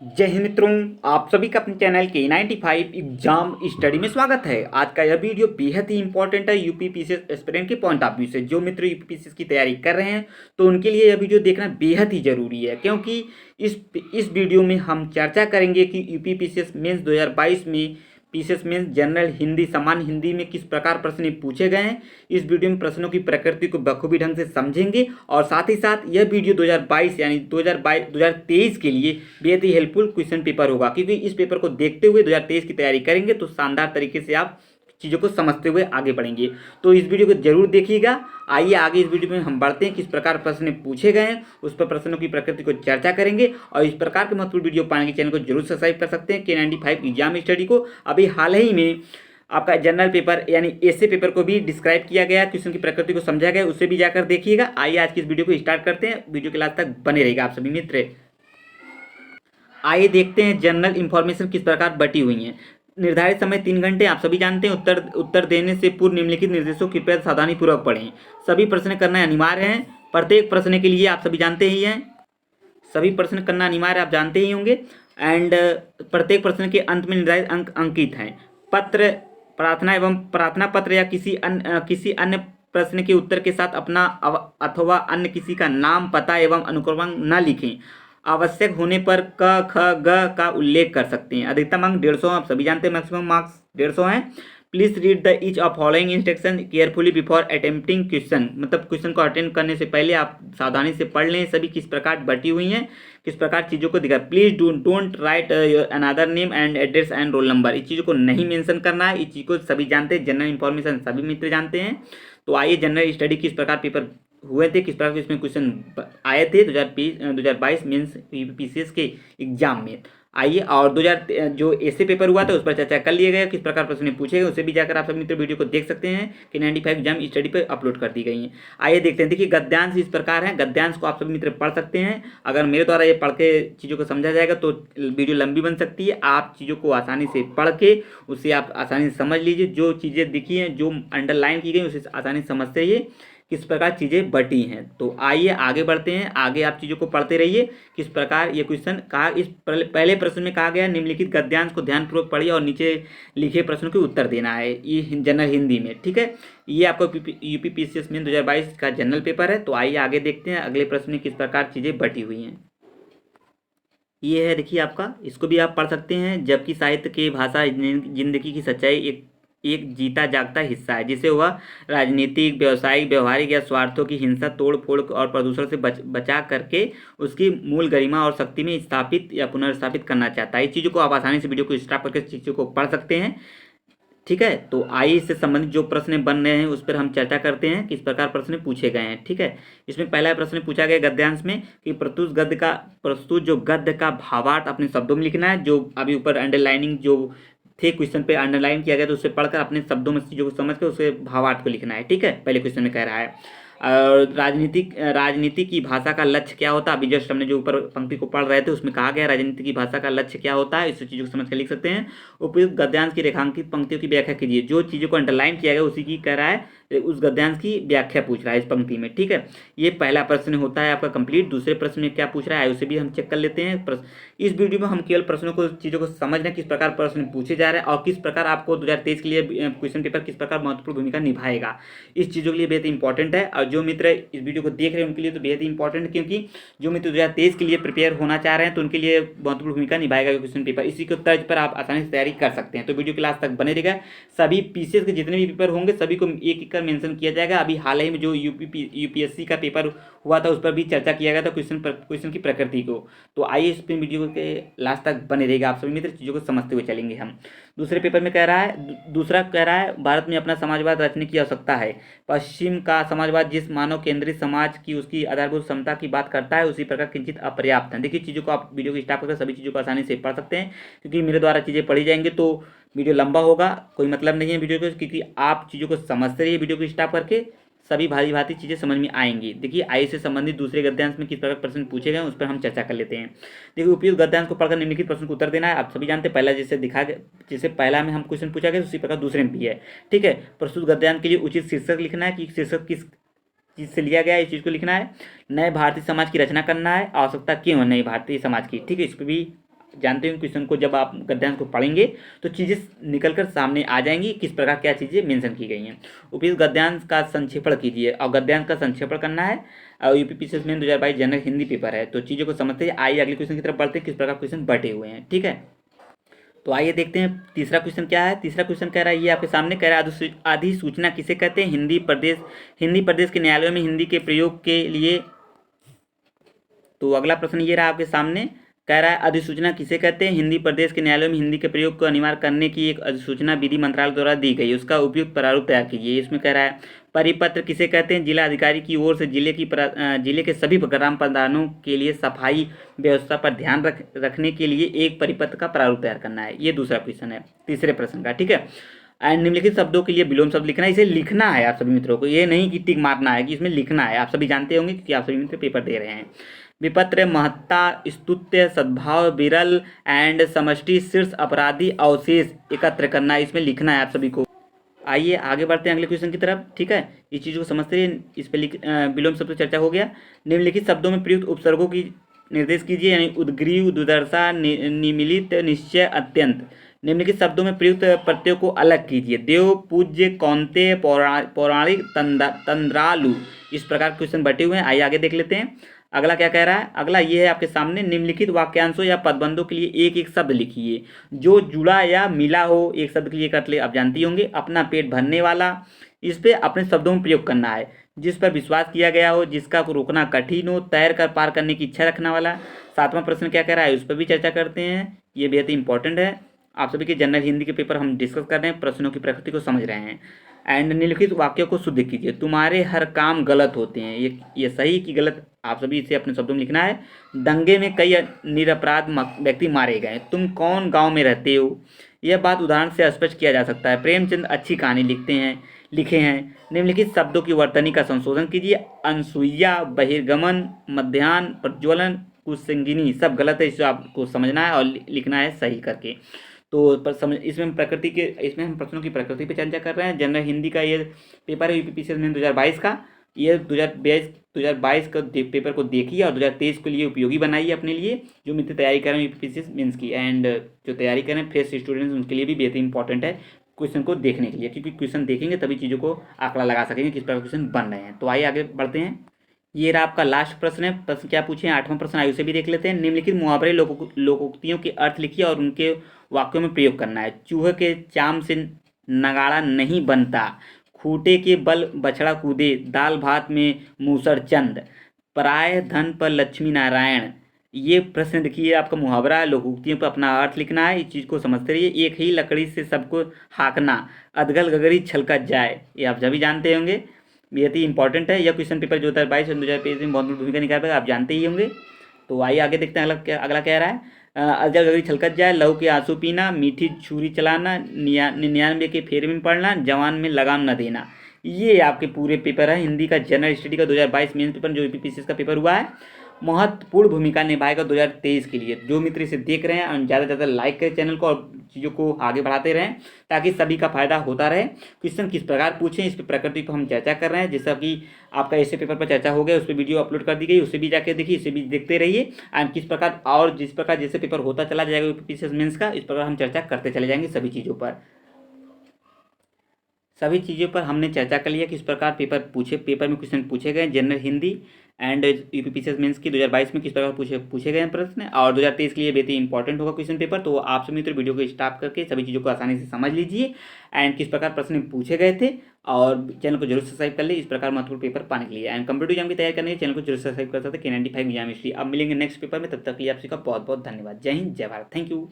जय हिंद मित्रों। आप सभी का अपने चैनल के 95 एग्जाम स्टडी में स्वागत है। आज का यह वीडियो बेहद ही इंपॉर्टेंट है यूपी पीसीएस एस्पिरेंट के पॉइंट ऑफ व्यू से। जो मित्र यूपी पीसीएस की तैयारी कर रहे हैं तो उनके लिए यह वीडियो देखना बेहद ही जरूरी है, क्योंकि इस वीडियो में हम चर्चा करेंगे कि यूपी पीसीएस मेंस 2022 में पीसीएस मेंस जनरल हिंदी सामान्य हिंदी में किस प्रकार प्रश्न पूछे गए हैं। इस वीडियो में प्रश्नों की प्रकृति को बखूबी ढंग से समझेंगे और साथ ही साथ यह वीडियो 2022 यानी 2023 के लिए बेहद ही हेल्पफुल क्वेश्चन पेपर होगा, क्योंकि इस पेपर को देखते हुए 2023 की तैयारी करेंगे तो शानदार तरीके से आप चीज़ों को समझते हुए आगे बढ़ेंगे। तो इस वीडियो को जरूर देखिएगा। आइए आगे इस वीडियो में हम बढ़ते हैं, किस प्रकार प्रश्न पूछे गए हैं उस पर प्रश्नों की प्रकृति को चर्चा करेंगे। और इस प्रकार के महत्वपूर्ण वीडियो पाने के चैनल को जरूर सब्सक्राइब कर सकते हैं। K95 एग्जाम स्टडी को अभी हाल ही में आपका जनरल पेपर यानी ऐसे पेपर को भी डिस्क्राइब किया गया, क्वेश्चन की प्रकृति को समझा गया, उसे भी जाकर देखिएगा। आइए आज की इस वीडियो को स्टार्ट करते हैं। वीडियो के लास्ट तक बने रहेगा आप सभी मित्र। आइए देखते हैं जनरल इंफॉर्मेशन किस प्रकार बटी हुई है। निर्धारित समय 3 घंटे। आप सभी जानते हैं उत्तर देने से पूर्व निम्नलिखित निर्देशों की कृपया सावधानीपूर्वक पढ़ें। सभी प्रश्न करना अनिवार्य है। प्रत्येक प्रश्न के लिए आप सभी जानते ही हैं, सभी प्रश्न करना अनिवार्य आप जानते ही होंगे। एंड प्रत्येक प्रश्न के अंत में निर्धारित अंक अंकित हैं। पत्र प्रार्थना एवं प्रार्थना पत्र या किसी अन्य प्रश्न के उत्तर के साथ अपना अथवा अन्य किसी का नाम पता एवं अनुक्रमांक न लिखें। आवश्यक होने पर क ख ग का उल्लेख कर सकते हैं। अधिकतम अंक 150, आप सभी जानते हैं मैक्सिमम मार्क्स 150 हैं। Please read the each of following instruction carefully before attempting question. मतलब क्वेश्चन को अटेम्प्ट करने से पहले आप सावधानी से पढ़ लें सभी किस प्रकार बटी हुई हैं, किस प्रकार चीज़ों को दिखा। Please don't write another name and address and roll number. इस चीज़ को नहीं मेंशन करना है। इस चीज़ को सभी जानते हैं, जनरल इन्फॉर्मेशन सभी मित्र जानते हैं। तो आइए जनरल स्टडी किस प्रकार पेपर हुए थे, किस प्रकार के इसमें क्वेश्चन आए थे 2022 मेंस पीसीएस के एग्जाम में। आइए और 2000 जो ऐसे पेपर हुआ था उस पर चर्चा कर लिए गए, किस प्रकार प्रश्न पूछे गए उसे भी जाकर आप सभी मित्र वीडियो को देख सकते हैं कि 95 एग्जाम स्टडी पर अपलोड कर दी गई हैं। आइए देखते हैं। देखिए गद्यांश इस प्रकार है। गद्यांश को आप सभी मित्र पढ़ सकते हैं। अगर मेरे द्वारा ये पढ़ के चीज़ों को समझा जाएगा तो वीडियो लंबी बन सकती है। आप चीज़ों को आसानी से पढ़ के उसे आप आसानी से समझ लीजिए। जो चीज़ें दिखी हैं, जो अंडरलाइन की गई उसे आसानी से समझते रहिए किस प्रकार चीज़ें बटी हैं। तो आइए आगे बढ़ते हैं। आगे आप चीज़ों को पढ़ते रहिए किस प्रकार ये क्वेश्चन कहा। इस पहले प्रश्न में कहा गया निम्नलिखित गद्यांश को ध्यानपूर्वक पढ़िए और नीचे लिखे प्रश्नों के उत्तर देना है, ये जनरल हिंदी में। ठीक है, ये आपको यूपी पीसीएस में 2022 का जनरल पेपर है। तो आइए आगे देखते हैं अगले प्रश्न में किस प्रकार चीज़ें बटी हुई हैं। ये है देखिए आपका, इसको भी आप पढ़ सकते हैं। जबकि साहित्य की भाषा जिंदगी की सच्चाई एक जीता जागता हिस्सा है, जिसे वह राजनीतिक, व्यवसायिक, व्यवहारिक या स्वार्थों की हिंसा, तोड़ फोड़ और प्रदूषण से बचा करके उसकी मूल गरिमा और शक्ति में स्थापित या पुनर्स्थापित करना चाहता है। इस चीज़ों को आप आसानी से वीडियो को स्टॉप करके चीज़ों को पढ़ सकते हैं। ठीक है, तो आइए इससे संबंधित जो प्रश्न बन रहे हैं उस पर हम चर्चा करते हैं किस प्रकार प्रश्न पूछे गए हैं। ठीक है, इसमें पहला प्रश्न पूछा गया गद्यांश में कि प्रस्तुत जो गद्य का भावार्थ अपने शब्दों में लिखना है। जो अभी ऊपर अंडरलाइनिंग जो थे क्वेश्चन पे अंडरलाइन किया गया तो उसे पढ़कर अपने शब्दों में चीज़ों को समझ कर उसे भावार्थ को लिखना है। ठीक है, पहले क्वेश्चन में कह रहा है। और राजनीति की भाषा का लक्ष्य क्या होता है। अभी जस्ट हमने जो ऊपर पंक्ति को पढ़ रहे थे उसमें कहा गया राजनीति की भाषा का लक्ष्य क्या होता है। इस चीज़ों को समझ कर लिख सकते हैं। उपयुक्त गद्यांश की रेखांकित पंक्तियों की व्याख्या कीजिए। जो चीज़ों को अंडरलाइन किया गया उसी की कह रहा है, उस गद्यांश की व्याख्या पूछ रहा है इस पंक्ति में। ठीक है, ये पहला प्रश्न होता है आपका कंप्लीट। दूसरे प्रश्न में क्या पूछ रहा है उसे भी हम चेक कर लेते हैं। इस वीडियो में हम केवल प्रश्नों को चीज़ों को समझना किस प्रकार प्रश्न पूछे जा रहे हैं और किस प्रकार आपको 2023 के लिए क्वेश्चन पेपर किस प्रकार महत्वपूर्ण भूमिका निभाएगा, इस चीज़ों के लिए बेहद इंपॉर्टेंट है। और जो मित्र इस वीडियो को देख रहे हैं उनके लिए तो बेहद इंपॉर्टेंट है, क्योंकि जो मित्र 2023 के लिए प्रिपेयर होना चाह रहे हैं तो उनके लिए महत्वपूर्ण भूमिका निभाएगा क्वेश्चन पेपर। इसी के तर्ज पर आप आसानी से तैयारी कर सकते हैं। तो वीडियो के लास्ट तक बने रहेगा। सभी पीसीएस के जितने भी पेपर होंगे सभी को एक एक कर मेंशन किया जाएगा। अभी हाल ही में जो यूपीएससी का पेपर हुआ था उस पर भी चर्चा किया गया था क्वेश्चन की प्रकृति को। तो आइए इस वीडियो के लास्ट तक बने रहेगा। आप सभी मित्र चीज़ों को समझते हुए चलेंगे हम। दूसरे पेपर में कह रहा है, दूसरा कह रहा है भारत में अपना समाजवाद रचने की आवश्यकता है। पश्चिम का समाजवाद जिस मानव केंद्रित समाज की उसकी आधारभूत क्षमता की बात करता है उसी प्रकार किंचित अपर्याप्त है। देखिए चीज़ों को आप वीडियो को स्टार्ट करके सभी चीज़ों को आसानी से पढ़ सकते हैं, क्योंकि मेरे द्वारा चीज़ें पढ़ी जाएंगी तो वीडियो लंबा होगा, कोई मतलब नहीं है वीडियो को, क्योंकि आप चीज़ों को समझते रहिए। वीडियो को स्टार्ट करके सभी भारी भांति चीज़ें समझ में आएंगी। देखिए आई से संबंधित दूसरे गद्यांश में किस प्रकार प्रश्न पूछे गए उस पर हम चर्चा कर लेते हैं। देखिए उपयुक्त गद्यांश को पढ़कर निम्नलिखित प्रश्न को उत्तर देना है। आप सभी जानते हैं पहला जैसे पहला में हम क्वेश्चन पूछा गया उसी प्रकार दूसरे में भी है। ठीक है, प्रस्तुत गद्यांश के लिए उचित शीर्षक लिखना है कि शीर्षक किस चीज़ से लिया गया है, इस चीज़ को लिखना है। नए भारतीय समाज की रचना करना है। आवश्यकता क्यों है नए भारतीय समाज की, ठीक है, इस पर भी जानते हो क्वेश्चन को जब आप गद्यांश को पढ़ेंगे तो चीज़ें निकल कर सामने आ जाएंगी, किस प्रकार क्या चीज़ें मेंशन की गई हैं। उपयुक्त गद्यांश का संक्षेपण कीजिए, और गद्यांश का संक्षेपण करना है। और UPPCS main 2022 general Hindi paper है, तो चीज़ों को समझते हैं। आइए अगले क्वेश्चन की तरफ बढ़ते हैं, किस प्रकार क्वेश्चन बटे हुए हैं। ठीक है, तो आइए देखते हैं तीसरा क्वेश्चन क्या है। तीसरा क्वेश्चन कह रहा है, ये आपके सामने कह रहा है, अधिसूचना किसे कहते हैं। हिंदी प्रदेश के न्यायालयों में हिंदी के प्रयोग के लिए। तो अगला प्रश्न ये रहा आपके सामने, कह रहा है अधिसूचना किसे कहते हैं। हिंदी प्रदेश के न्यायालयों में हिंदी के प्रयोग को अनिवार्य करने की एक अधिसूचना विधि मंत्रालय द्वारा दी गई, उसका उपयुक्त प्रारूप तैयार कीजिए। इसमें कह रहा है परिपत्र किसे कहते हैं। जिला अधिकारी की ओर से जिले के सभी ग्राम प्रधानों के लिए सफाई व्यवस्था पर ध्यान रखने के लिए एक परिपत्र का प्रारूप तैयार करना है। ये दूसरा क्वेश्चन है तीसरे प्रश्न का। ठीक है, एंड निम्नलिखित शब्दों के लिए विलोम शब्द लिखना है। इसे लिखना है आप सभी मित्रों को, ये नहीं कि टिक मारना है, कि इसमें लिखना है। आप सभी जानते होंगे क्योंकि आप सभी मित्र पेपर दे रहे हैं। विपत्र, महत्ता, स्तुत्य, सद्भाव, विरल एंड समष्टि, शीर्ष, अपराधी, अवशेष एकत्र करना, इसमें लिखना है आप सभी को। आइए आगे बढ़ते हैं अगले क्वेश्चन की तरफ। ठीक है, इस चीज़ को समझते हैं। इस पर विलोम शब्द चर्चा हो गया। निम्नलिखित शब्दों में प्रयुक्त उपसर्गों की निर्देश कीजिए, यानी उद्ग्रीव, दुर्दशा, निमिलित, निश्चय, अत्यंत। निम्नलिखित शब्दों में प्रयुक्त प्रत्ययों को अलग कीजिए। देव, पूज्य, कौंतेय, पौराणिक, तंद्रालु। इस प्रकार क्वेश्चन बटे हुए हैं। आइए आगे देख लेते हैं। अगला क्या कह रहा है, अगला ये है आपके सामने, निम्नलिखित वाक्यांशों या पदबंधों के लिए एक एक शब्द लिखिए जो जुड़ा या मिला हो। एक शब्द के लिए कर ले, आप जानती होंगे। अपना पेट भरने वाला, इस पे अपने शब्दों में प्रयोग करना है। जिस पर विश्वास किया गया हो, जिसका को रोकना कठिन हो, तैर कर पार करने की इच्छा रखने वाला। सातवां प्रश्न क्या कह रहा है, उस पर भी चर्चा करते हैं। ये बेहद इंपॉर्टेंट है। आप सभी के जनरल हिंदी के पेपर हम डिस्कस कर रहे हैं, प्रश्नों की प्रकृति को समझ रहे हैं। एंड निम्नलिखित वाक्यों को शुद्ध कीजिए। तुम्हारे हर काम गलत होते हैं, ये सही कि गलत, आप सभी इसे अपने शब्दों में लिखना है। दंगे में कई निरपराध व्यक्ति मारे गए। तुम कौन गांव में रहते हो, यह बात उदाहरण से स्पष्ट किया जा सकता है। प्रेमचंद अच्छी कहानी लिखे हैं। निम्नलिखित शब्दों की वर्तनी का संशोधन कीजिए। अनसुईया, बहिर्गमन, मध्याह्न, प्रज्वलन, कुसंगिनी, सब गलत है। इसे आपको समझना है और लिखना है सही करके। तो इसमें हम प्रश्नों की प्रकृति पे चर्चा कर रहे हैं। जनरल हिंदी का ये पेपर है यूपीपीसीएस में 2022 का। ये 2022 का पेपर को देखिए और 2023 के लिए उपयोगी बनाइए अपने लिए, जो मित्र तैयारी कर रहे हैं यूपीपीसीएस मेंस की। एंड जो तैयारी कर रहे हैं फ्रेश स्टूडेंट्स, उनके लिए भी बेहद इंपॉर्टेंट है क्वेश्चन को देखने के लिए, क्योंकि क्वेश्चन देखेंगे तभी चीज़ों को आंकड़ा लगा सकेंगे किस प्रकार क्वेश्चन बन रहे हैं। तो आइए आगे बढ़ते हैं। ये रहा आपका लास्ट प्रश्न है। प्रश्न क्या पूछे हैं, 8वां प्रश्न, आयु से भी देख लेते हैं। निम्नलिखित मुहावरे लोकोक्तियों के अर्थ लिखिए और उनके वाक्यों में प्रयोग करना है। चूहे के चाम से नगाड़ा नहीं बनता, खूंटे के बल बछड़ा कूदे, दाल भात में मूसर चंद, पराय धन पर लक्ष्मी नारायण। ये प्रश्न देखिए, आपका मुहावरा लोकोक्तियों पर अपना अर्थ लिखना है। इस चीज़ को समझते रहिए। एक ही लकड़ी से सबको हाँकना, अधगल गगरी छलकत जाए, ये आप सभी जानते होंगे, बेहद ही इंपॉर्टेंट है। यह क्वेश्चन पेपर 2022 और 2023 में बहुत बड़ी भूमिका निभा पाएगा, आप जानते ही होंगे। तो आइए आगे देखते हैं। अगला कह रहा है, अजल गगरी छलकत जाए, लहू के आंसू पीना, मीठी छुरी चलाना, 99 के फेरे में पढ़ना, जवान में लगाम न देना। ये आपके पूरे पेपर है हिंदी का जनरल स्टडी का 2022 मेन पेपर, जो यूपीपीसीएस का पेपर हुआ है। महत्वपूर्ण भूमिका निभाएगा 2023 के लिए। जो मित्र इसे देख रहे हैं, ज़्यादा से ज़्यादा लाइक करें चैनल को और चीज़ों को आगे बढ़ाते रहें, ताकि सभी का फायदा होता रहे। क्वेश्चन किस प्रकार पूछें, इस पर प्रकृति पर हम चर्चा कर रहे हैं। जैसा कि आपका ऐसे पेपर पर चर्चा हो गया, उस पर वीडियो अपलोड कर दी गई, उसे भी जाके देखिए, इसे भी देखते रहिए। एंड किस प्रकार और जिस प्रकार जैसे पेपर होता चला जाएगा यूपीपीसीएस मेंस का, इस प्रकार हम चर्चा करते चले जाएंगे। सभी चीज़ों पर हमने चर्चा कर लिया किस प्रकार पेपर में क्वेश्चन पूछे गए general Hindi and UPPCS mains की 2022 में किस प्रकार पूछे गए प्रश्न, और 2023 के लिए बेहद इंपॉर्टेंट होगा क्वेश्चन पेपर। तो आप सभी मित्र वीडियो को स्टॉप करके सभी चीज़ों को आसानी से समझ लीजिए एंड किस प्रकार प्रश्न पूछे गए थे, और चैनल को जरूर सब्सक्राइब कर ले इस प्रकार महत्वपूर्ण पेपर पाने के लिए। एंड कंप्यूटर एग्जाम की तैयारी करने के लिए चैनल को जरूर सब्सक्राइब कर सकते हैं K95 एग्जाम हिस्ट्री। अब मिलेंगे नेक्स्ट पेपर में, तब तक के लिए आप सभी का बहुत बहुत धन्यवाद। जय हिंद, जय भारत, थैंक यू।